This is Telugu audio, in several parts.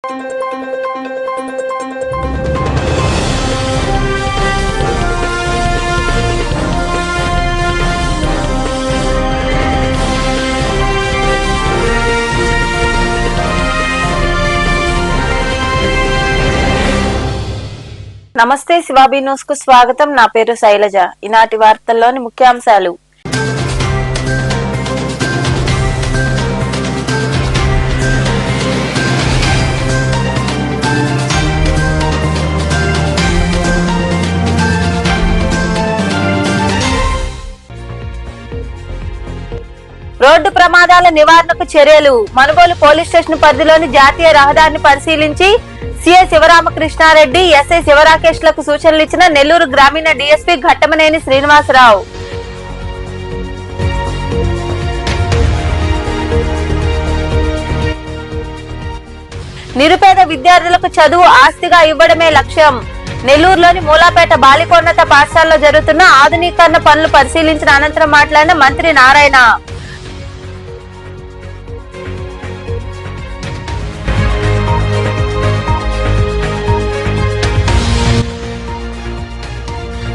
నమస్తే శివాబీ న్యూస్ కు స్వాగతం. నా పేరు శైలజ. ఈనాటి వార్తల్లోని ముఖ్యాంశాలు. రోడ్డు ప్రమాదాల నివారణకు చర్యలు. మనుబోలు పోలీస్ స్టేషన్ పరిధిలోని జాతీయ రహదారిని పరిశీలించి సిఐ శివరామకృష్ణారెడ్డి, ఎస్ఐ శివరాకేష్లకు సూచనలు ఇచ్చిన నెల్లూరు గ్రామీణ డీఎస్పీ ఘట్టమనేని శ్రీనివాసరావు. నిరుపేద విద్యార్థులకు చదువు ఆస్తిగా ఇవ్వడమే లక్ష్యం. నెల్లూరులోని మూలాపేట బాలికోన్నత పాఠశాలలో జరుగుతున్న ఆధునీకరణ పనులు పరిశీలించిన అనంతరం మాట్లాడిన మంత్రి నారాయణ.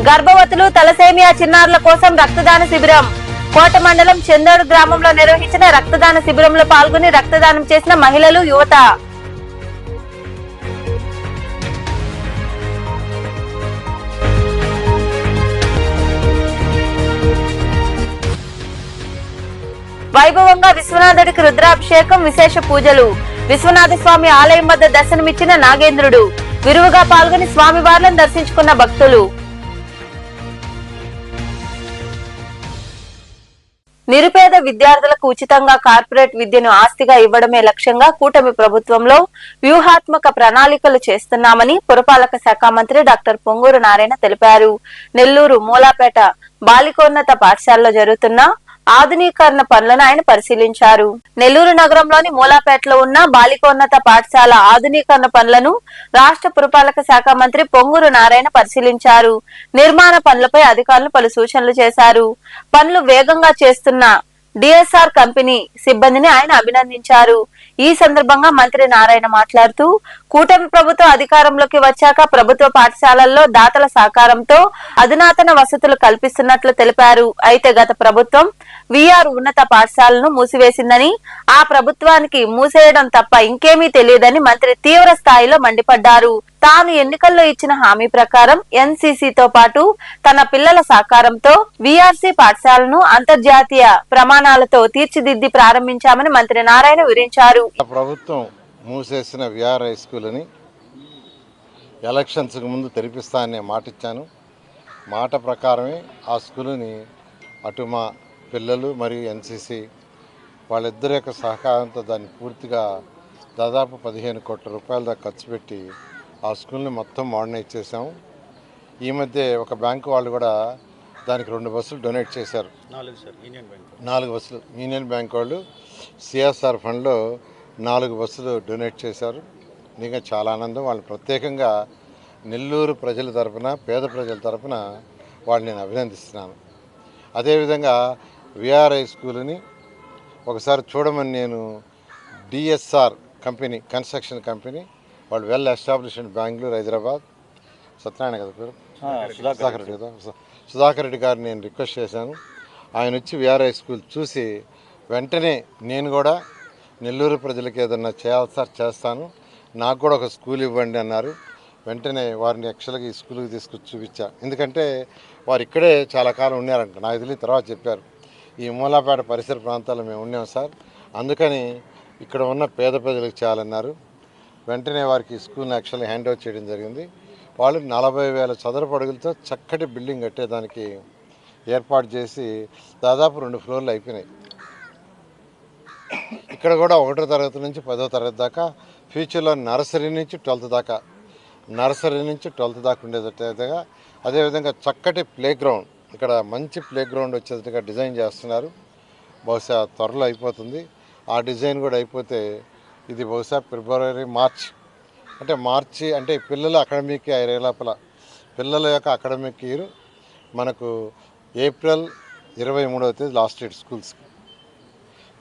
గర్భవతులు, తలసేమియా చిన్నారుల కోసం రక్తదాన శిబిరం. కోట మండలం చందోడు గ్రామంలో నిర్వహించిన రక్తదాన శిబిరంలో పాల్గొని రక్తదానం చేసిన మహిళలు, యువత. వైభవంగా విశ్వనాథుడికి రుద్రాభిషేకం, విశేష పూజలు. విశ్వనాథ స్వామి ఆలయం వద్ద దర్శనమిచ్చిన నాగేంద్రుడు. విరువుగా పాల్గొని స్వామివార్లను దర్శించుకున్న భక్తులు. నిరుపేద విద్యార్థులకు ఉచితంగా కార్పొరేట్ విద్యను ఆస్తిగా ఇవ్వడమే లక్ష్యంగా కూటమి ప్రభుత్వంలో వ్యూహాత్మక ప్రణాళికలు చేస్తున్నామని పురపాలక శాఖ మంత్రి డాక్టర్ పొంగూరు నారాయణ తెలిపారు. నెల్లూరు మూలాపేట బాలికోన్నత పాఠశాలలో జరుగుతున్న ఆధునీకరణ పనులను ఆయన పరిశీలించారు. నెల్లూరు నగరంలోని మూలాపేటలో ఉన్న బాలికోన్నత పాఠశాల ఆధునీకరణ పనులను రాష్ట్ర పురపాలక శాఖ మంత్రి పొంగూరు నారాయణ పరిశీలించారు. నిర్మాణ పనులపై అధికారులు పలు సూచనలు చేశారు. పనులు వేగంగా చేస్తున్న డిఎస్ఆర్ కంపెనీ సిబ్బందిని ఆయన అభినందించారు. ఈ సందర్భంగా మంత్రి నారాయణ మాట్లాడుతూ, కూటమి ప్రభుత్వం అధికారంలోకి వచ్చాక ప్రభుత్వ పాఠశాలల్లో దాతల సహకారంతో అధునాతన వసతులు కల్పిస్తున్నట్లు తెలిపారు. అయితే గత ప్రభుత్వం విఆర్ ఉన్నత పాఠశాలను మూసివేసిందని, ఆ ప్రభుత్వానికి మూసేయడం తప్ప ఇంకేమీ తెలియదని మంత్రి తీవ్ర స్థాయిలో మండిపడ్డారు. తాను ఎన్నికల్లో ఇచ్చిన హామీ ప్రకారం ఎన్సీసీతో పాటు తన పిల్లల సహకారంతో విఆర్సీ పాఠశాలను అంతర్జాతీయ ప్రమాణాలతో తీర్చిదిద్ది ప్రారంభించామని మంత్రి నారాయణ వివరించారు. ప్రభుత్వం మూసేసిన విఆర్ హై స్కూల్ అని ఎలక్షన్స్ ముందు తెరిపిస్తానని మాట ఇచ్చాను. మాట ప్రకారమే ఆ స్కూలుని అటు మా పిల్లలు మరియు ఎన్సీసీ వాళ్ళిద్దరి యొక్క సహకారంతో దాన్ని పూర్తిగా దాదాపు 15 కోట్ల రూపాయల దాకా ఖర్చు పెట్టి ఆ స్కూల్ని మొత్తం మోడర్నైజ్ చేసాము. ఈ మధ్య ఒక బ్యాంకు వాళ్ళు కూడా దానికి 2 బస్సులు డొనేట్ చేశారు. 4 బస్సులు యూనియన్ బ్యాంక్ వాళ్ళు సిఎస్ఆర్ ఫండ్లో 4 బస్సులు డొనేట్ చేశారు. ఇంకా చాలా ఆనందం. వాళ్ళు ప్రత్యేకంగా నెల్లూరు ప్రజల తరఫున, పేద ప్రజల తరఫున వాళ్ళు నేను అభినందిస్తున్నాను. అదేవిధంగా విఆర్ హై స్కూల్ని ఒకసారి చూడమని నేను డిఎస్ఆర్ కంపెనీ, కన్స్ట్రక్షన్ కంపెనీ, వాళ్ళు well established in Bengaluru, Hyderabad, Satyanarayana కదా పేరు, సుధాకర్ రెడ్డి కదా, సుధాకర్ రెడ్డి గారిని నేను రిక్వెస్ట్ చేశాను. ఆయన వచ్చి విఆర్ హై స్కూల్ చూసి వెంటనే నేను కూడా నెల్లూరు ప్రజలకు ఏదన్నా చేస్తాను, నాకు కూడా ఒక స్కూల్ ఇవ్వండి అన్నారు. వెంటనే వారిని యాక్చువల్గా ఈ స్కూల్కి తీసుకొచ్చి చూపించా. ఎందుకంటే వారు ఇక్కడే చాలా కాలం ఉన్నారంట. నాకు తెలియని తర్వాత చెప్పారు, ఈ మూలాపేట పరిసర ప్రాంతాల్లో మేము ఉన్నాం సార్, అందుకని ఇక్కడ ఉన్న పేద ప్రజలకు చేయాలన్నారు. వెంటనే వారికి స్కూల్ని యాక్చువల్లీ హ్యాండ్ ఓవర్ చేయడం జరిగింది. వాళ్ళు 40,000 చదరపు అడుగులతో చక్కటి బిల్డింగ్ కట్టేదానికి ఏర్పాటు చేసి దాదాపు 2 ఫ్లోర్లు అయిపోయినాయి. ఇక్కడ కూడా 1వ తరగతి నుంచి 10వ తరగతి దాకా, ఫ్యూచర్లో నర్సరీ నుంచి 12th దాకా ఉండేటట్టుగా, అదేవిధంగా చక్కటి ప్లే గ్రౌండ్, ఇక్కడ మంచి ప్లే గ్రౌండ్ వచ్చేటట్టుగా డిజైన్ చేస్తున్నారు. బహుశా త్వరలో అయిపోతుంది. ఆ డిజైన్ కూడా అయిపోతే ఇది బహుశా ఫిబ్రవరి, మార్చి అంటే పిల్లల అకాడమిక్ ఇయర్ లోపల, పిల్లల యొక్క అకాడమిక్ ఇయర్ మనకు ఏప్రిల్ 23వ తేదీ లాస్ట్ డేట్ స్కూల్స్కి.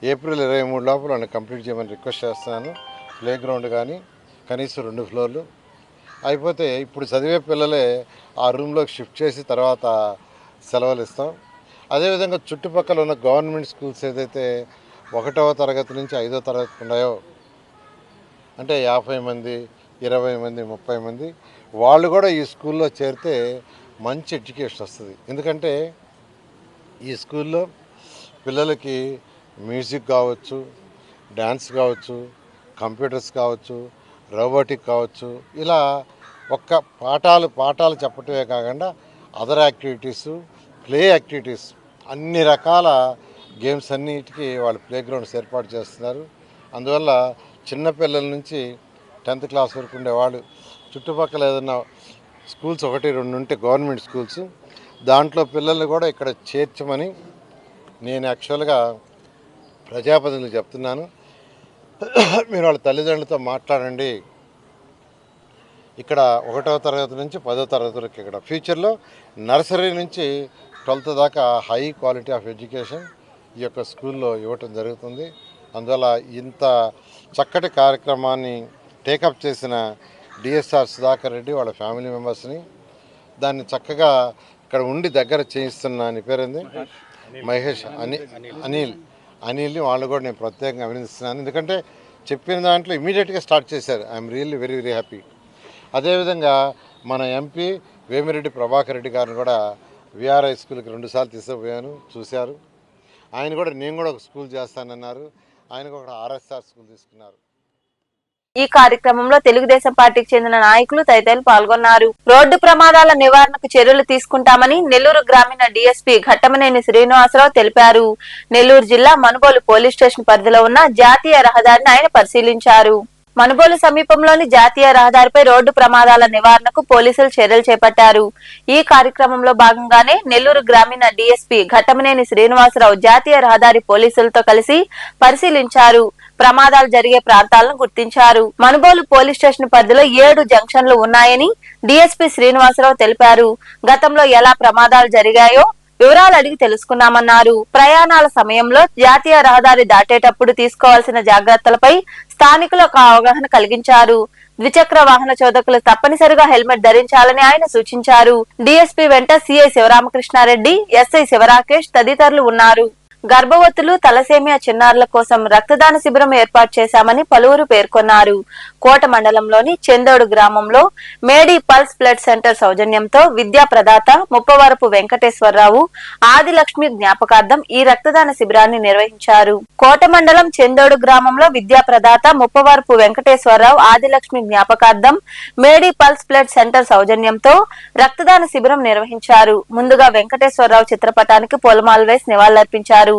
ఏప్రిల్ 23 లోపల నన్ను కంప్లీట్ చేయమని రిక్వెస్ట్ చేస్తున్నాను. ప్లే గ్రౌండ్ కానీ కనీసం 2 ఫ్లోర్లు అయిపోతే ఇప్పుడు చదివే పిల్లలే ఆ రూమ్లోకి షిఫ్ట్ చేసి తర్వాత సెలవులు ఇస్తాం. అదేవిధంగా చుట్టుపక్కల ఉన్న గవర్నమెంట్ స్కూల్స్ ఏదైతే 1వ తరగతి నుంచి 5వ తరగతి ఉన్నాయో, అంటే 50 మంది, 20 మంది, 30 మంది, వాళ్ళు కూడా ఈ స్కూల్లో చేరితే మంచి ఎడ్యుకేషన్ వస్తుంది. ఎందుకంటే ఈ స్కూల్లో పిల్లలకి మ్యూజిక్ కావచ్చు, డ్యాన్స్ కావచ్చు, కంప్యూటర్స్ కావచ్చు, రోబోటిక్ కావచ్చు, ఇలా ఒక్క పాఠాలు చెప్పటమే కాకుండా అదర్ యాక్టివిటీస్, ప్లే యాక్టివిటీస్, అన్ని రకాల గేమ్స్ అన్నిటికీ వాళ్ళు ప్లే గ్రౌండ్స్ ఏర్పాటు చేస్తున్నారు. అందువల్ల చిన్నపిల్లల నుంచి 10th క్లాస్ వరకు ఉండేవాళ్ళు చుట్టుపక్కల ఏదైనా స్కూల్స్ 1, 2 ఉంటే గవర్నమెంట్ స్కూల్స్, దాంట్లో పిల్లల్ని కూడా ఇక్కడ చేర్చమని నేను యాక్చువల్గా ప్రజాప్రతినిధులకు చెప్తున్నాను. మీరు వాళ్ళ తల్లిదండ్రులతో మాట్లాడండి. ఇక్కడ 1వ తరగతి నుంచి 10వ తరగతి వరకు ఇక్కడ ఫ్యూచర్లో నర్సరీ నుంచి 12th దాకా హై క్వాలిటీ ఆఫ్ ఎడ్యుకేషన్ ఈ యొక్క స్కూల్లో ఇవ్వటం జరుగుతుంది. అందువల్ల ఇంత చక్కటి కార్యక్రమాన్ని టేకప్ చేసిన డిఎస్ఆర్ సుధాకర్ రెడ్డి వాళ్ళ ఫ్యామిలీ మెంబర్స్ని, దాన్ని చక్కగా ఇక్కడ ఉండి దగ్గర చేయిస్తున్న అని పేరుంది మహేష్, అనిల్ని వాళ్ళు కూడా నేను ప్రత్యేకంగా అభినందిస్తున్నాను. ఎందుకంటే చెప్పిన దాంట్లో ఇమీడియట్గా స్టార్ట్ చేశారు. I'm really very very happy. అదేవిధంగా మన ఎంపీ వేమిరెడ్డి ప్రభాకర్ రెడ్డి గారిని కూడా విఆర్ఐ స్కూల్కి 2 సార్లు తీసుకుపోయాను, చూశారు. నేను కూడా ఒక స్కూల్ చేస్తానన్నారు. ఆయన కూడా ఆర్ఎస్ఆర్ స్కూల్ తీసుకున్నారు. ఈ కార్యక్రమంలో తెలుగుదేశం పార్టీకి చెందిన నాయకులు తదితరులు పాల్గొన్నారు. రోడ్డు ప్రమాదాల నివారణకు చర్యలు తీసుకుంటామని నెల్లూరు గ్రామీణ డీఎస్పీ ఘట్టమనేని శ్రీనివాసరావు తెలిపారు. నెల్లూరు జిల్లా మనుబోలు పోలీస్ స్టేషన్ పరిధిలో ఉన్న జాతీయ రహదారిని ఆయన పరిశీలించారు. మనుబోలు సమీపంలోని జాతీయ రహదారిపై రోడ్డు ప్రమాదాల నివారణకు పోలీసులు చర్యలు చేపట్టారు. ఈ కార్యక్రమంలో భాగంగానే నెల్లూరు గ్రామీణ డీఎస్పీ ఘట్టమనేని శ్రీనివాసరావు జాతీయ రహదారి పోలీసులతో కలిసి పరిశీలించారు. ప్రమాదాలు జరిగే ప్రాంతాలను గుర్తించారు. మనుబోలు పోలీస్ స్టేషన్ పరిధిలో 7 జంక్షన్లు ఉన్నాయని డీఎస్పీ శ్రీనివాసరావు తెలిపారు. గతంలో ఎలా ప్రమాదాలు జరిగాయో వివరాలు అడిగి తెలుసుకున్నామన్నారు. ప్రయాణాల సమయంలో జాతీయ రహదారి దాటేటప్పుడు తీసుకోవాల్సిన జాగ్రత్తలపై స్థానికులకు అవగాహన కలిగించారు. ద్విచక్ర వాహన చోదకులు తప్పనిసరిగా హెల్మెట్ ధరించాలని ఆయన సూచించారు. డీఎస్పీ వెంట సిఐ శివరామకృష్ణారెడ్డి, ఎస్ఐ శివరాకేష్ తదితరులు ఉన్నారు. గర్భవతులు, తలసేమియా చిన్నారుల కోసం రక్తదాన శిబిరం ఏర్పాటు చేశామని పలువురు పేర్కొన్నారు. కోట మండలంలోని చెందోడు గ్రామంలో మేడీ పల్స్ బ్లడ్ సెంటర్ సౌజన్యంతో విద్యా ప్రదాత ముప్పవరపు వెంకటేశ్వరరావు, ఆదిలక్ష్మి జ్ఞాపకార్థం ఈ రక్తదాన శిబిరాన్ని నిర్వహించారు. కోట మండలం చెందోడు గ్రామంలో విద్యా ప్రదాత ముప్పవరపు వెంకటేశ్వరరావు, ఆదిలక్ష్మి జ్ఞాపకార్థం మేడీ పల్స్ బ్లడ్ సెంటర్ సౌజన్యంతో రక్తదాన శిబిరం నిర్వహించారు. ముందుగా వెంకటేశ్వరరావు చిత్రపటానికి పూలమాల వేసి నివాళులర్పించారు.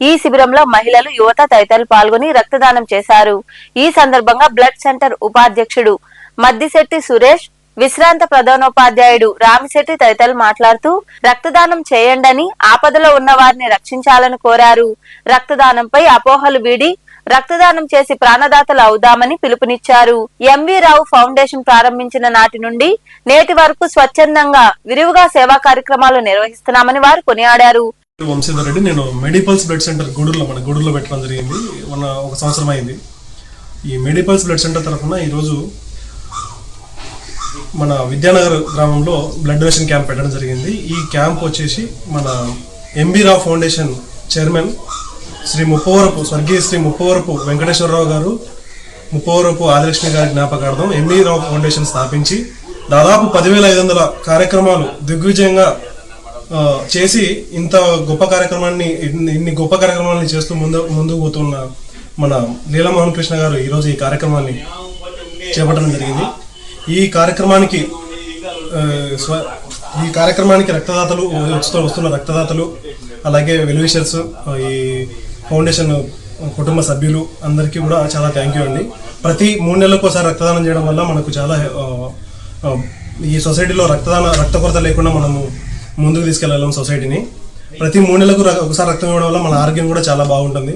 ఈ శిబిరంలో మహిళలు, యువత తదితరులు పాల్గొని రక్తదానం చేశారు. ఈ సందర్భంగా బ్లడ్ సెంటర్ ఉపాధ్యక్షుడు మద్దిశెట్టి సురేష్, విశ్రాంత ప్రధానోపాధ్యాయుడు రామిశెట్టి తదితరులు మాట్లాడుతూ రక్తదానం చేయండని, ఆపదలో ఉన్న వారిని రక్షించాలని కోరారు. రక్తదానంపై అపోహలు వీడి రక్తదానం చేసి ప్రాణదాతలు అవుదామని పిలుపునిచ్చారు. ఎంవి రావు ఫౌండేషన్ ప్రారంభించిన నాటి నుండి నేటి వరకు స్వచ్ఛందంగా విరివిగా సేవా కార్యక్రమాలు నిర్వహిస్తున్నామని వారు కొనియాడారు. వంశీధర్ రెడ్డి. నేను మెడిపల్స్ బ్లడ్ సెంటర్ మన గూడూరులో పెట్టడం జరిగింది. ఒక సంవత్సరం అయింది. ఈ మెడిపల్స్ బ్లడ్ సెంటర్ తరఫున ఈరోజు మన విద్యానగర్ గ్రామంలో బ్లడ్ డొనేషన్ క్యాంప్ పెట్టడం జరిగింది. ఈ క్యాంప్ వచ్చేసి మన ఎంబీ రావు ఫౌండేషన్ చైర్మన్ స్వర్గీయ శ్రీ ముప్పవరపు వెంకటేశ్వరరావు గారు, ముప్పవరపు ఆదిలక్ష్మి గారి జ్ఞాపకార్థం ఎంబీ రావు ఫౌండేషన్ స్థాపించి దాదాపు 10,500 కార్యక్రమాలు దిగ్విజయంగా చేసి ఇన్ని గొప్ప కార్యక్రమాన్ని చేస్తూ ముందుకు పోతున్న మన లీలామోహన్ కృష్ణ గారు ఈరోజు ఈ కార్యక్రమాన్ని చేపట్టడం జరిగింది. ఈ కార్యక్రమానికి రక్తదాతలు వస్తున్న రక్తదాతలు, అలాగే వెల్విషర్స్, ఈ ఫౌండేషన్ కుటుంబ సభ్యులు అందరికీ కూడా చాలా థ్యాంక్ యూ అండి. ప్రతి 3 నెలలకు ఒకసారి రక్తదానం చేయడం వల్ల మనకు చాలా ఈ సొసైటీలో రక్త కొరత లేకుండా మనము ముందుకు తీసుకెళ్ళాం సొసైటీని. ప్రతి 3 నెలలకు ఒకసారి రక్తం ఇవ్వడం వల్ల మన ఆరోగ్యం కూడా చాలా బాగుంటుంది.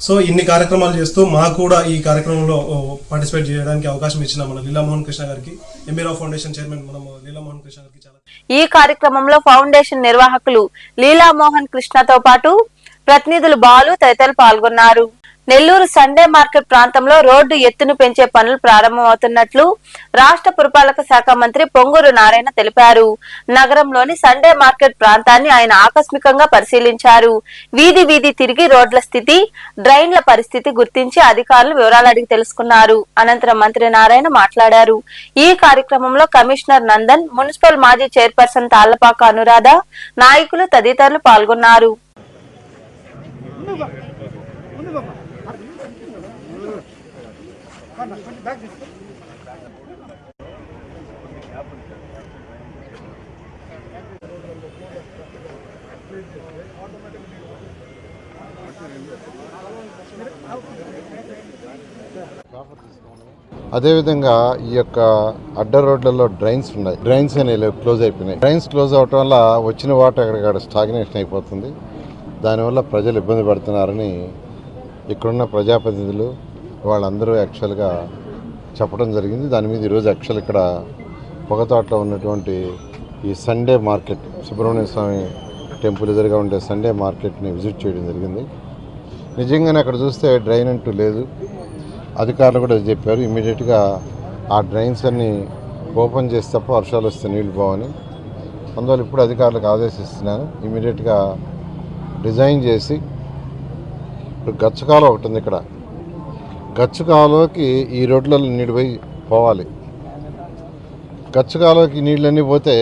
సో ఇన్ని కార్యక్రమాలు చేస్తూ మాకు కూడా ఈ కార్యక్రమంలో పార్టిసిపేట్ చేయడానికి అవకాశం ఇచ్చిన మన లీలామోహన్ కృష్ణ గారికి, ఎంబీ రావు ఫౌండేషన్ చైర్మన్ లీలామోహన్ కృష్ణ గారికి చాలా. ఈ కార్యక్రమంలో ఫౌండేషన్ నిర్వాహకులు లీలామోహన్ కృష్ణతో పాటు ప్రతినిధులు బాలు తదితరులు పాల్గొన్నారు. నెల్లూరు సండే మార్కెట్ ప్రాంతంలో రోడ్డు ఎత్తును పెంచే పనులు ప్రారంభమవుతున్నట్లు రాష్ట్ర పురపాలక శాఖ మంత్రి పొంగూరు నారాయణ తెలిపారు. నగరంలోని సండే మార్కెట్ ప్రాంతాన్ని ఆయన ఆకస్మికంగా పరిశీలించారు. వీధి వీధి తిరిగి రోడ్ల స్థితి, డ్రైన్ల పరిస్థితి గుర్తించి అధికారులు వివరాలు అడిగి తెలుసుకున్నారు. అనంతరం మంత్రి నారాయణ మాట్లాడారు. ఈ కార్యక్రమంలో కమిషనర్ నందన్, మున్సిపల్ మాజీ చైర్పర్సన్ తాళ్లపాక అనురాధ, నాయకులు తదితరులు పాల్గొన్నారు. అదేవిధంగా ఈ యొక్క అడ్డ రోడ్లలో డ్రైన్స్ ఉన్నాయి. డ్రైన్స్ అనేవి క్లోజ్ అయిపోయినాయి. డ్రైన్స్ క్లోజ్ అవటం వల్ల వచ్చిన వాటర్ అక్కడ స్టాగ్నేషన్ అయిపోతుంది. దానివల్ల ప్రజలు ఇబ్బంది పడుతున్నారని ఇక్కడున్న ప్రజాప్రతినిధులు వాళ్ళందరూ యాక్చువల్గా చెప్పడం జరిగింది. దాని మీద ఈరోజు యాక్చువల్ ఇక్కడ పొగతోటలో ఉన్నటువంటి ఈ సండే మార్కెట్, సుబ్రహ్మణ్య స్వామి టెంపుల్ ఎదురుగా ఉండే సండే మార్కెట్ని విజిట్ చేయడం జరిగింది. నిజంగానే అక్కడ చూస్తే డ్రైన్ అంటూ లేదు. అధికారులు కూడా చెప్పారు ఇమ్మీడియట్గా ఆ డ్రైన్స్ అన్ని ఓపెన్ చేసి తప్ప వర్షాలు వస్తే నీళ్లు పోవని. అందువల్ల ఇప్పుడు అధికారులకు ఆదేశిస్తున్నాను ఇమ్మీడియట్గా డిజైన్ చేసి. ఇప్పుడు గచ్చకాలం ఒకటి ఉంది ఇక్కడ. గచ్చకాలంలోకి ఈ రోడ్లలో నీళ్ళు పోయి పోవాలి. గచ్చకాలంలోకి నీళ్ళన్నీ పోతే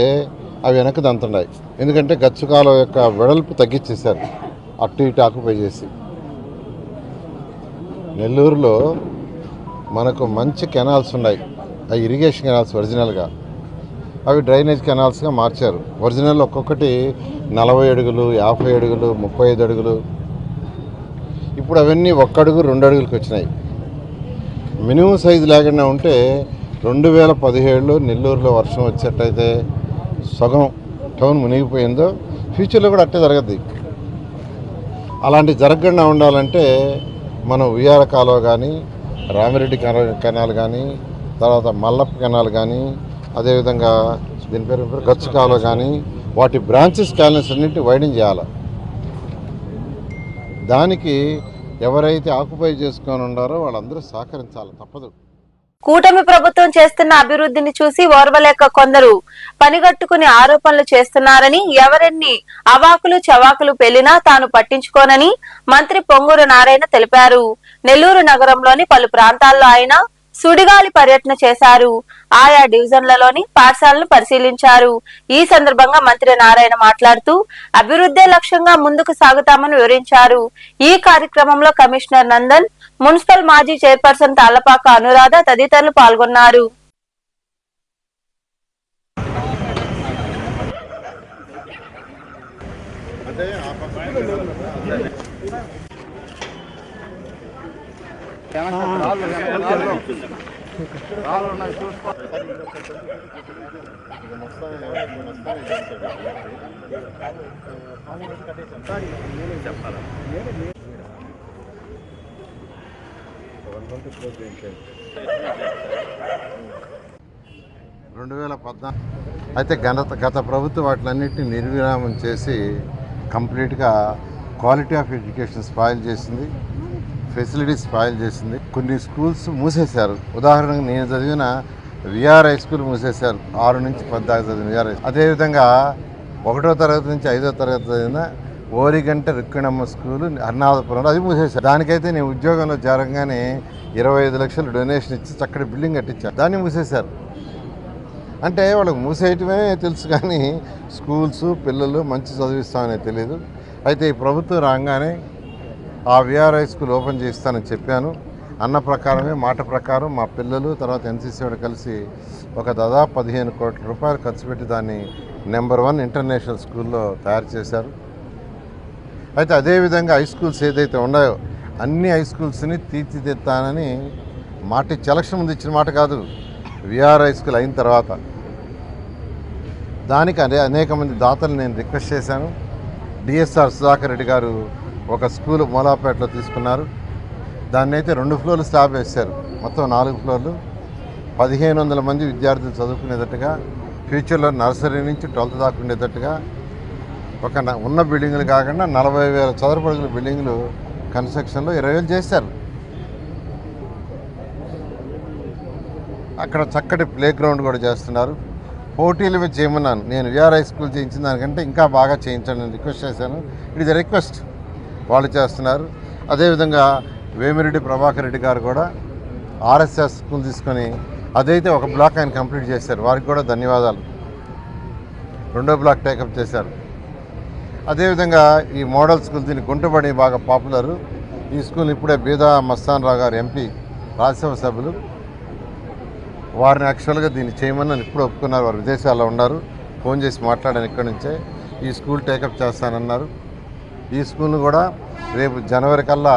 అవి వెనక్కి దంతున్నాయి. ఎందుకంటే గచ్చకాలం యొక్క వెడల్పు తగ్గించేశారు అటు ఇటు ఆక్యుపై చేసి. నెల్లూరులో మనకు మంచి కెనాల్స్ ఉన్నాయి. అవి ఇరిగేషన్ కెనాల్స్ ఒరిజినల్గా, అవి డ్రైనేజ్ కెనాల్స్గా మార్చారు. ఒరిజినల్ ఒక్కొక్కటి 40 అడుగులు, 50 అడుగులు, 35 అడుగులు. ఇప్పుడు అవన్నీ 1 అడుగు 2 అడుగులకు వచ్చినాయి. మినిమం సైజు లేకుండా ఉంటే 2017లో నెల్లూరులో వర్షం వచ్చేటైతే సగం టౌన్ మునిగిపోయిందో ఫ్యూచర్లో కూడా అట్టే జరగద్ది. అలాంటి జరగకుండా ఉండాలంటే మనం ఉయ్యాల కాలువ కానీ, రామిరెడ్డి కెనాల్ కానీ, తర్వాత మల్లప్ప కెనాల్ కానీ, అదేవిధంగా దీని పేరు గచ్చు కాలువ కానీ, వాటి బ్రాంచెస్ కెనాల్స్ అన్నింటినీ వైడెన్ చేయాలి. దానికి ఎవరైతే ఆక్యుపై చేసుకొని ఉన్నారో వాళ్ళందరూ సహకరించాలి, తప్పదు. కూటమి ప్రభుత్వం చేస్తున్న అభివృద్ధిని చూసి ఓర్వలేక కొందరు పనిగట్టుకుని ఆరోపణలు చేస్తున్నారని, ఎవరెన్ని అవాకులు చవాకులు పెళ్లినా తాను పట్టించుకోనని మంత్రి పొంగూరు నారాయణ తెలిపారు. నెల్లూరు నగరంలోని పలు ప్రాంతాల్లో ఆయన సుడిగాలి పర్యటన చేశారు. ఆయా డివిజన్లలోని పాఠశాలను పరిశీలించారు. ఈ సందర్భంగా మంత్రి నారాయణ మాట్లాడుతూ అభివృద్ధే లక్ష్యంగా ముందుకు సాగుతామని వివరించారు. ఈ కార్యక్రమంలో కమిషనర్ నందన్, మున్సిపల్ మాజీ చైర్పర్సన్ తాళ్లపాక అనురాధ తదితరులు పాల్గొన్నారు. అయితే గత ప్రభుత్వం వాటిలన్నింటినీ నిర్విరామం చేసి కంప్లీట్గా క్వాలిటీ ఆఫ్ ఎడ్యుకేషన్ స్పాయిల్ చేసింది, ఫెసిలిటీస్ స్పాయిల్ చేసింది. కొన్ని స్కూల్స్ మూసేశారు. ఉదాహరణకు నేను చదివిన విఆర్ హై స్కూల్ మూసేశారు. 6 నుంచి 10 దాకా చదివిన విఆర్ హై. అదేవిధంగా 1వ తరగతి నుంచి 5వ తరగతి చదివిన ఓరిగంట రుక్కిణమ్మ స్కూలు అర్నాథపురంలో అది మూసేశారు. దానికైతే నేను ఉద్యోగంలో చేరగానే 25 లక్షలు డొనేషన్ ఇచ్చి చక్కటి బిల్డింగ్ కట్టించారు. దాన్ని మూసేశారు. అంటే వాళ్ళకి మూసేయటమే తెలుసు కానీ స్కూల్స్ పిల్లలు మంచి చదివిస్తామనే తెలియదు. అయితే ఈ ప్రభుత్వం రాగానే ఆ విఆర్ హై స్కూల్ ఓపెన్ చేస్తానని చెప్పాను. అన్న ప్రకారమే, మాట ప్రకారం మా పిల్లలు తర్వాత ఎన్సీసీ వాడు కలిసి ఒక దాదాపు 15 కోట్ల రూపాయలు ఖర్చు పెట్టి దాన్ని నెంబర్ 1 ఇంటర్నేషనల్ స్కూల్లో తయారు చేశారు. అయితే అదేవిధంగా హై స్కూల్స్ ఏదైతే ఉన్నాయో అన్ని హై స్కూల్స్ని తీర్చిదిద్దానని మాట ఇచ్చి, ఎలక్షన్ ముందు ఇచ్చిన మాట కాదు, విఆర్ హై స్కూల్ అయిన తర్వాత. దానికి అనేక మంది దాతలు నేను రిక్వెస్ట్ చేశాను. డిఎస్ఆర్ సుధాకర్ రెడ్డి గారు ఒక స్కూల్ మూలాపేటలో తీసుకున్నారు. దాన్ని అయితే 2 ఫ్లోర్లు స్లాబ్ వేశారు. మొత్తం 4 ఫ్లోర్లు 1500 మంది విద్యార్థులు చదువుకునేటట్టుగా, ఫ్యూచర్లో నర్సరీ నుంచి 12th దాకా ఉండేటట్టుగా ఒక ఉన్న బిల్డింగులు కాకుండా 40,000 చదరపు అడుగుల బిల్డింగులు కన్స్ట్రక్షన్లో 20,000 చేశారు. అక్కడ చక్కటి ప్లే గ్రౌండ్ కూడా చేస్తున్నారు. పోటీలు చేయమన్నాను నేను. విఆర్ హై స్కూల్ చేయించిన దానికంటే ఇంకా బాగా చేయించండి అని రిక్వెస్ట్ చేశాను. ఇట్ ఇస్ ఎ రిక్వెస్ట్, వాళ్ళు చేస్తున్నారు. అదేవిధంగా వేమిరెడ్డి ప్రభాకర్ రెడ్డి గారు కూడా ఆర్ఎస్ఎస్ స్కూల్ తీసుకొని అదైతే ఒక బ్లాక్ ఆయన కంప్లీట్ చేశారు. వారికి కూడా ధన్యవాదాలు. 2వ బ్లాక్ టేకప్ చేశారు. అదేవిధంగా ఈ మోడల్ స్కూల్ దీన్ని గుంటబడి బాగా పాపులరు. ఈ స్కూల్ ఇప్పుడే బీదా మస్తాన్ రావు గారు ఎంపీ రాజ్యసభ సభ్యులు వారిని యాక్చువల్గా దీన్ని చేయమని ఇప్పుడు ఒప్పుకున్నారు. వారు విదేశాల్లో ఉన్నారు. ఫోన్ చేసి మాట్లాడాను ఇక్కడి నుంచే. ఈ స్కూల్ టేకప్ చేస్తానన్నారు. ఈ స్కూల్ను కూడా రేపు జనవరి కల్లా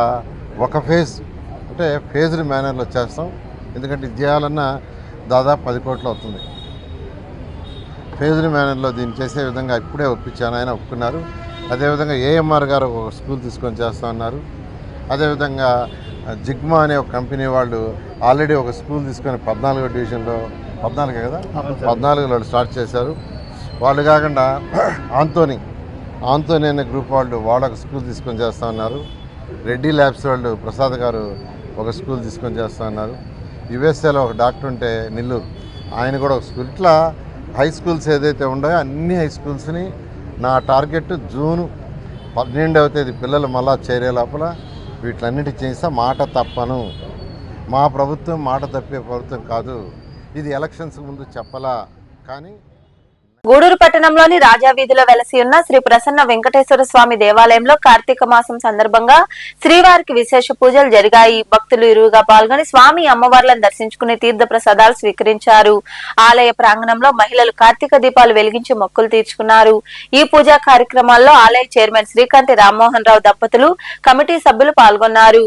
ఒక ఫేజ్ అంటే ఫేజ్డ్ మేనర్లో చేస్తాం. ఎందుకంటే ఇది చేయాలన్నా దాదాపు 10 కోట్లు అవుతుంది. ఫేజ్డ్ మేనర్లో దీన్ని చేసే విధంగా ఇప్పుడే ఒప్పించాను, ఆయన ఒప్పుకున్నారు. అదేవిధంగా ఏఎంఆర్ గారు ఒక స్కూల్ తీసుకొని చేస్తామన్నారు. అదేవిధంగా జిగ్మా అనే ఒక కంపెనీ వాళ్ళు ఆల్రెడీ ఒక స్కూల్ తీసుకొని 14వ డివిజన్లో 14 కదా 14లో స్టార్ట్ చేశారు. వాళ్ళు కాకుండా ఆంతోని అనే గ్రూప్ వాళ్ళు ఒక స్కూల్ తీసుకొని చేస్తా ఉన్నారు. రెడ్డి ల్యాబ్స్ వాళ్ళు ప్రసాద్ గారు ఒక స్కూల్ తీసుకొని చేస్తా ఉన్నారు. యుఎస్ఏలో ఒక డాక్టర్ ఉంటే నెల్లూరు, ఆయన కూడా ఒక స్కూల్. ఇట్లా హై స్కూల్స్ ఏదైతే ఉన్నాయో అన్ని హై స్కూల్స్ని నా టార్గెట్ జూన్ 12వ తేదీ పిల్లలు మళ్ళా చేరే లోపల వీటిలన్నిటి చేస్తా. మాట తప్పను. మా ప్రభుత్వం మాట తప్పే ప్రభుత్వం కాదు. ఇది ఎలక్షన్స్ ముందు చెప్పలా. కానీ గూడూరు పట్టణంలోని రాజా వీధిలో వెలసి ఉన్న శ్రీ ప్రసన్న వెంకటేశ్వర స్వామి దేవాలయంలో కార్తీక మాసం సందర్భంగా శ్రీవారికి విశేష పూజలు జరిగాయి. భక్తులు ఇరువుగా పాల్గొని స్వామి అమ్మవార్లను దర్శించుకుని తీర్థ ప్రసాదాలు స్వీకరించారు. ఆలయ ప్రాంగణంలో మహిళలు కార్తీక దీపాలు వెలిగించి మొక్కులు తీర్చుకున్నారు. ఈ పూజా కార్యక్రమాల్లో ఆలయ చైర్మన్ శ్రీకాంతి రామ్మోహన్ రావు దంపతులు, కమిటీ సభ్యులు పాల్గొన్నారు.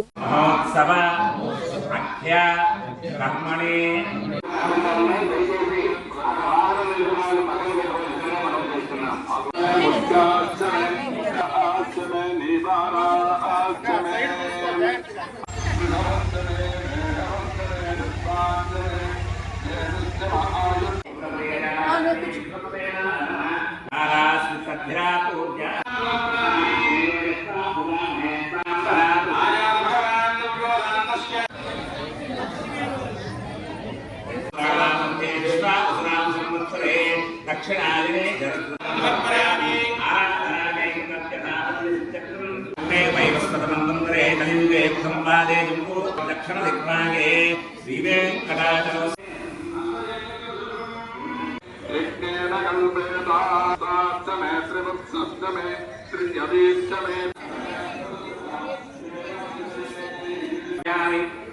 దక్షిణ దిగ్భాగే శ్రీ వెంకటాచల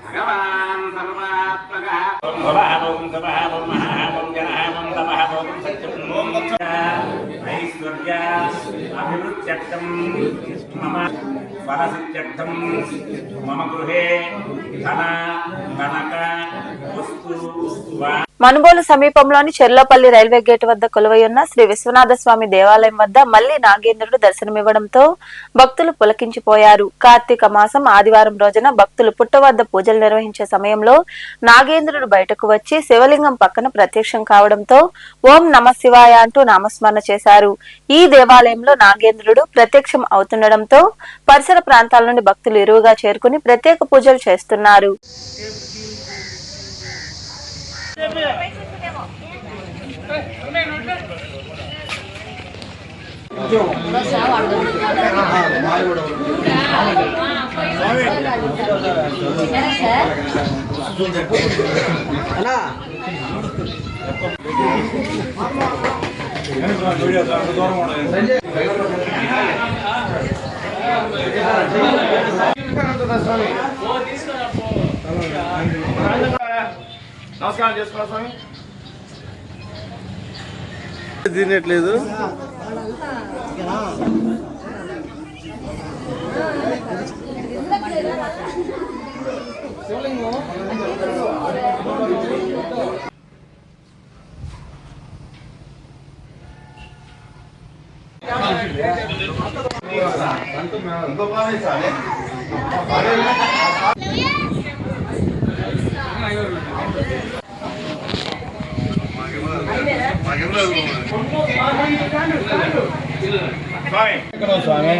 భగవాన్ సర్వాత్మక స్వభావం స్వభావం మహావం జనహావం తమహావం సత్యం ఐశ్వర్య అభివృద్ధ్యర్థం మమ ఫలసిద్ధ్యర్థం మమ గృహే ధన కనక వస్తు మనుబోలు సమీపంలోని చెర్లోపల్లి రైల్వే గేట్ వద్ద కొలువై ఉన్న శ్రీ విశ్వనాథ స్వామి దేవాలయం వద్ద మళ్లీ నాగేంద్రుడు దర్శనమివ్వడంతో భక్తులు పులకించిపోయారు. కార్తీక మాసం ఆదివారం రోజున భక్తులు పుట్ట వద్ద పూజలు నిర్వహించే సమయంలో నాగేంద్రుడు బయటకు వచ్చి శివలింగం పక్కన ప్రత్యక్షం కావడంతో ఓం నమ శివాయ అంటూ నామస్మరణ చేశారు. ఈ దేవాలయంలో నాగేంద్రుడు ప్రత్యక్షం అవుతుండటంతో పరిసర ప్రాంతాల నుండి భక్తులు ఇరువుగా చేరుకుని ప్రత్యేక పూజలు చేస్తున్నారు. నమస్కారం చేసుకోవాలి స్వామి. తినట్లేదు. స్వామి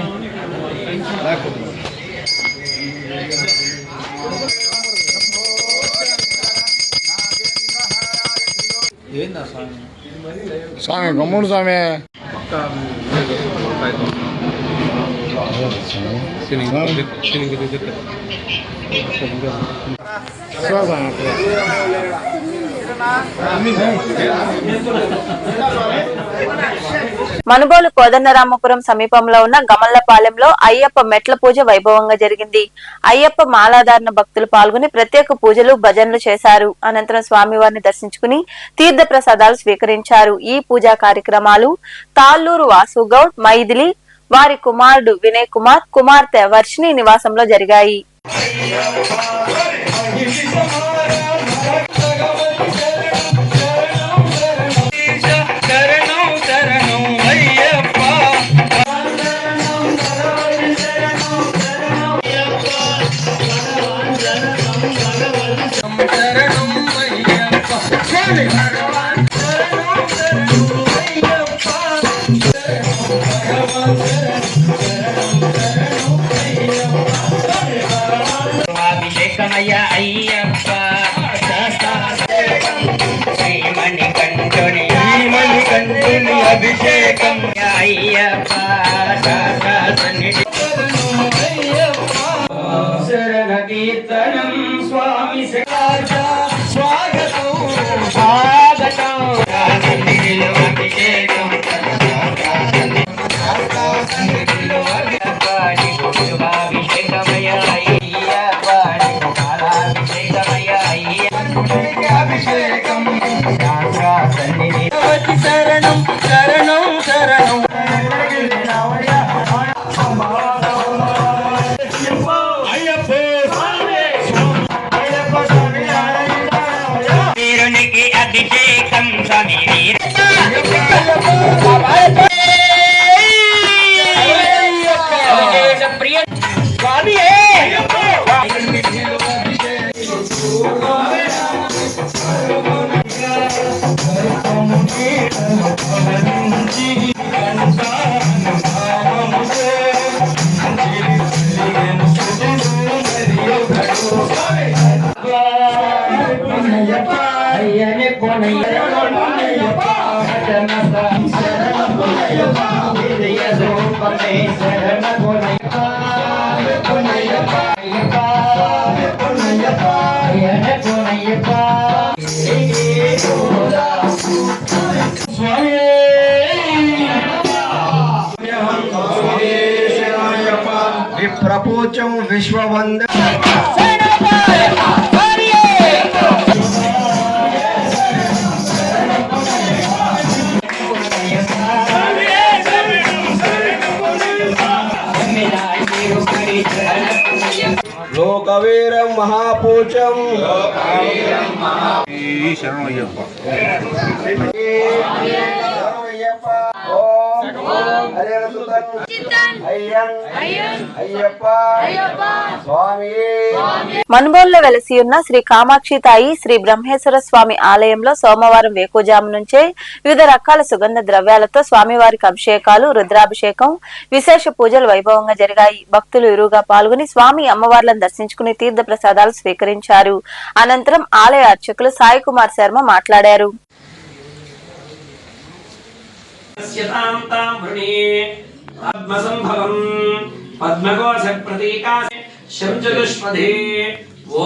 స్వామి గమ్ముడు స్వామి మనుబోలు కోదండరామపురం సమీపంలో ఉన్న గమల్లపాలెంలో అయ్యప్ప మెట్ల పూజ వైభవంగా జరిగింది. అయ్యప్ప మాలాధారణ భక్తులు పాల్గొని ప్రత్యేక పూజలు భజనలు చేశారు. అనంతరం స్వామివారిని దర్శించుకుని తీర్థ ప్రసాదాలు స్వీకరించారు. ఈ పూజా కార్యక్రమాలు తాళ్లూరు వాసుగౌడ్, మైథిలి, వారి కుమారుడు వినయ్ కుమార్, కుమార్తె వర్షిణి నివాసంలో జరిగాయి. అభిషేకం అయ్యప్ప శరణ కీర్తనం స్వామి స్వాగతం స్వాగతం అభిషేకం అభిషేకమయ అయ్యప్ప అభిషేకం శరణం శరణం శరణం వీరునికి అభిషేకం స్వామి ప్రియ స్వామి ప్రపంచం విశ్వవంద లోకవీరం మహాపూజం శరణయ్యప్ప మనుబోలులో వెలసి ఉన్న శ్రీ కామాక్షి తాయి శ్రీ బ్రహ్మేశ్వర స్వామి ఆలయంలో సోమవారం వేకుజాము నుంచే వివిధ రకాల సుగంధ ద్రవ్యాలతో స్వామివారికి అభిషేకాలు, రుద్రాభిషేకం, విశేష పూజలు వైభవంగా జరిగాయి. భక్తులు ఇరువుగా పాల్గొని స్వామి అమ్మవార్లను దర్శించుకుని తీర్థ ప్రసాదాలు స్వీకరించారు. అనంతరం ఆలయ అర్చకులు సాయి కుమార్ శర్మ మాట్లాడారు. పద్మసంభవం పద్మకోశ ప్రతీకా శంచతుష్పదే ఓ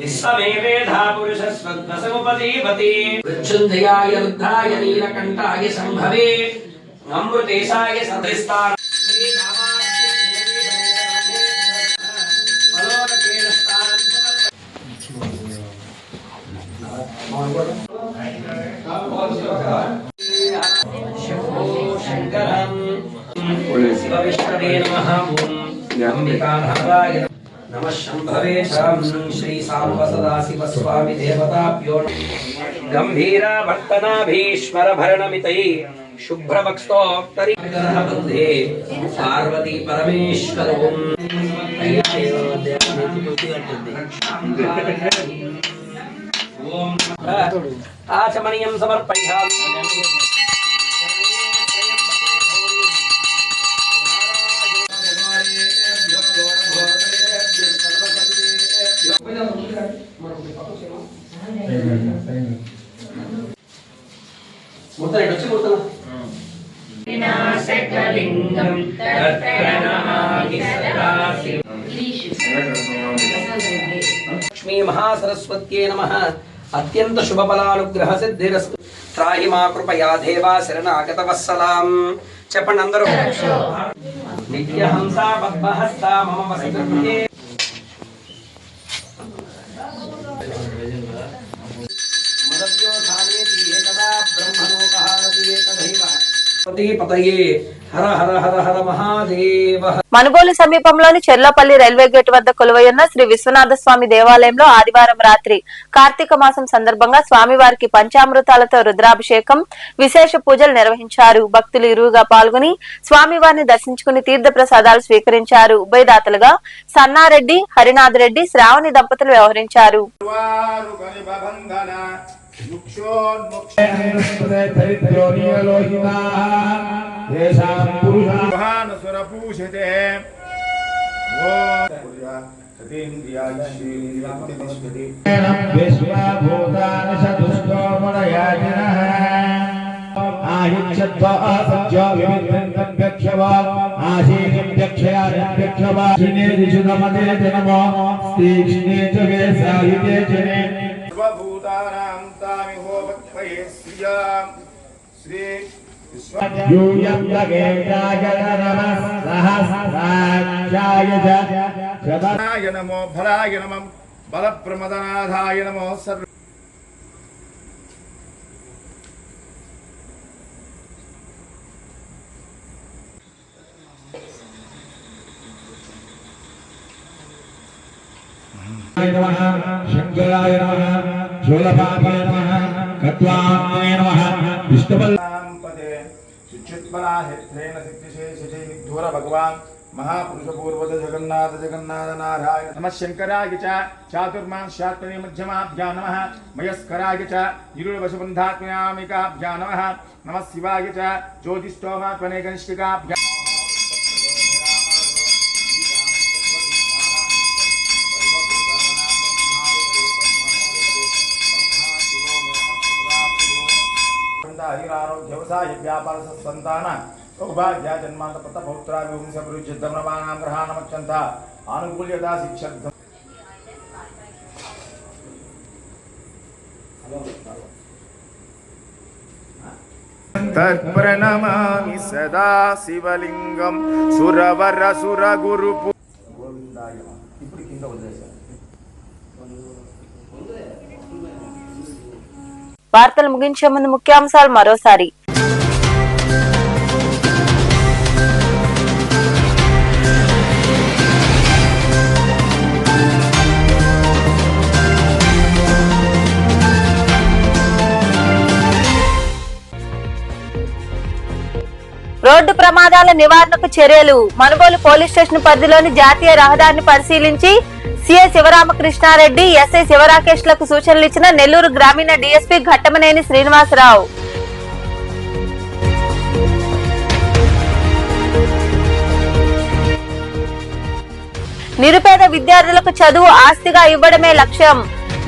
విశ్వమేవేధా పురుషస్వద్వసముపదీపతి వృచ్ఛుంధయాయ రుద్రాయ నీలకంఠాయ సంభవే అమృతేశాయ సదృస్తాన్ శంకరం శివ విష్ణవే నమః అంబికానాథాయ నమః శంభవే శ్రీ సాంబ సదాశివ స్వామి దేవతాభ్యో గంభీరా భక్తనాభీశ్వర భరణమితై శుభ్రవక్షోత్తరీకరహబంధే పార్వతీ పరమేశ్వరం ఓం ఆచమనీయం సమర్పయామి. లక్ష్మీ మహాసరస్వత్యై నమః. అత్యంత శుభఫలానుగ్రహ సిద్ధిరస్తు. త్రాహి మా కృపయా దేవా శరణాగత వత్సలాం. చెప్పండి అందరూ. నిత్యహంస పద్మహస్త మమ వసతి. మదవ్యో ధానేతి ఏకదా బ్రహ్మణోపహారతి ఏకదైవ. పతయే హర హర హర హర మహాదేవ. మనుబోలు సమీపంలోని చెర్లపల్లి రైల్వే గేట్ వద్ద కొలువైయున్న శ్రీ విశ్వనాథ స్వామి దేవాలయంలో ఆదివారం రాత్రి కార్తీక మాసం సందర్భంగా స్వామివారికి పంచామృతాలతో రుద్రాభిషేకం, విశేష పూజలు నిర్వహించారు. భక్తులు ఇరువుగా పాల్గొని స్వామివారిని దర్శించుకుని తీర్థ ప్రసాదాలు స్వీకరించారు. ఉభయదాతలుగా సన్నారెడ్డి, హరినాథ్ రెడ్డి, శ్రావణి దంపతులు వ్యవహరించారు. నమో ఫలాయ నమః బలప్రమదనాథాయ నమో సర్వ శంకరాయ నమః శూలపాపాయ నమః కత్వాయ నమః విష్ణువల్లంపదే సుచిత్మనాహిత్రేణ సిద్ధిశేషజైనిద్ధూర భగవాన్ महापुरुष पूर्वज जगन्नाथ जगन्नाथ नारायण नमः शंकराय च चातुर्मास्यात्मने मध्यमाभ्यां नमः मयस्कराय च निरुळवशबन्धात्मयामिकाभ्यां नमः नमः शिवाय च ज्योतिष्ठोमात्मने कनिष्ठिकाभ्यां हरिरारोग्य व्यवसाय व्यापार संतान सौभाग्य जन्मांत पत पौत्रा विवंश प्रमाणाम ग्रहाणमक्षंत आनुकूल्यता शिक्षक तत्प्रणमामि सदा शिवलिंगम सुरवर सुरगुरु गोविंदाय ఇప్పుడు కింద వదిలేశారు. వార్తలు ముగించే ముందు ముఖ్యాంశాలు మరోసారి. రోడ్డు ప్రమాదాల నివారణకు చర్యలు. మనుబోలు పోలీస్ స్టేషన్ పరిధిలోని జాతీయ రహదారిని పరిశీలించి సిఐ శివరామకృష్ణారెడ్డి, ఎస్ఐ శివరాకేష్ లకు సూచనలు ఇచ్చిన నెల్లూరు గ్రామీణ డీఎస్పీ ఘట్టమనేని శ్రీనివాసరావు. నిరుపేద విద్యార్థులకు చదువు ఆస్తిగా ఇవ్వడమే లక్ష్యం.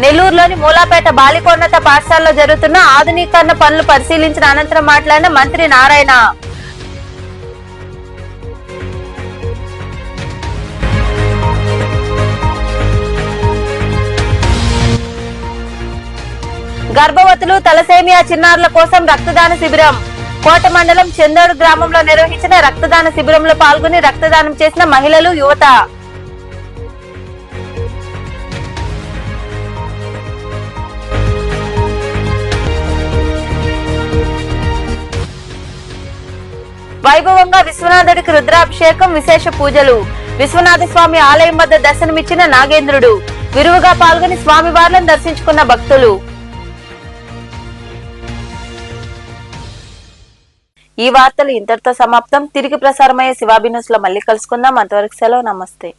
నెల్లూరులోని మూలాపేట బాలికోన్నత పాఠశాలలో జరుగుతున్న ఆధునీకరణ పనులు పరిశీలించిన అనంతరం మాట్లాడిన మంత్రి నారాయణ. గర్భవతులు, తలసేమియా చిన్నారుల కోసం రక్తదాన శిబిరం. కోట మండలం చందోడు గ్రామంలో నిర్వహించిన రక్తదాన శిబిరంలో పాల్గొని రక్తదానం చేసిన మహిళలు, యువత. వైభవంగా విశ్వనాథుడికి రుద్రాభిషేకం, విశేష పూజలు. విశ్వనాథ స్వామి ఆలయం వద్ద దర్శనమిచ్చిన నాగేంద్రుడు. విరువుగా పాల్గొని స్వామివార్లను దర్శించుకున్న భక్తులు. ఈ వార్తలు ఇంతటితో సమాప్తం. తిరిగి ప్రసారమయ్యే శివాబి న్యూస్ లో మళ్ళీ కలుసుకుందాం. అంతవరకు సెలవు. నమస్తే.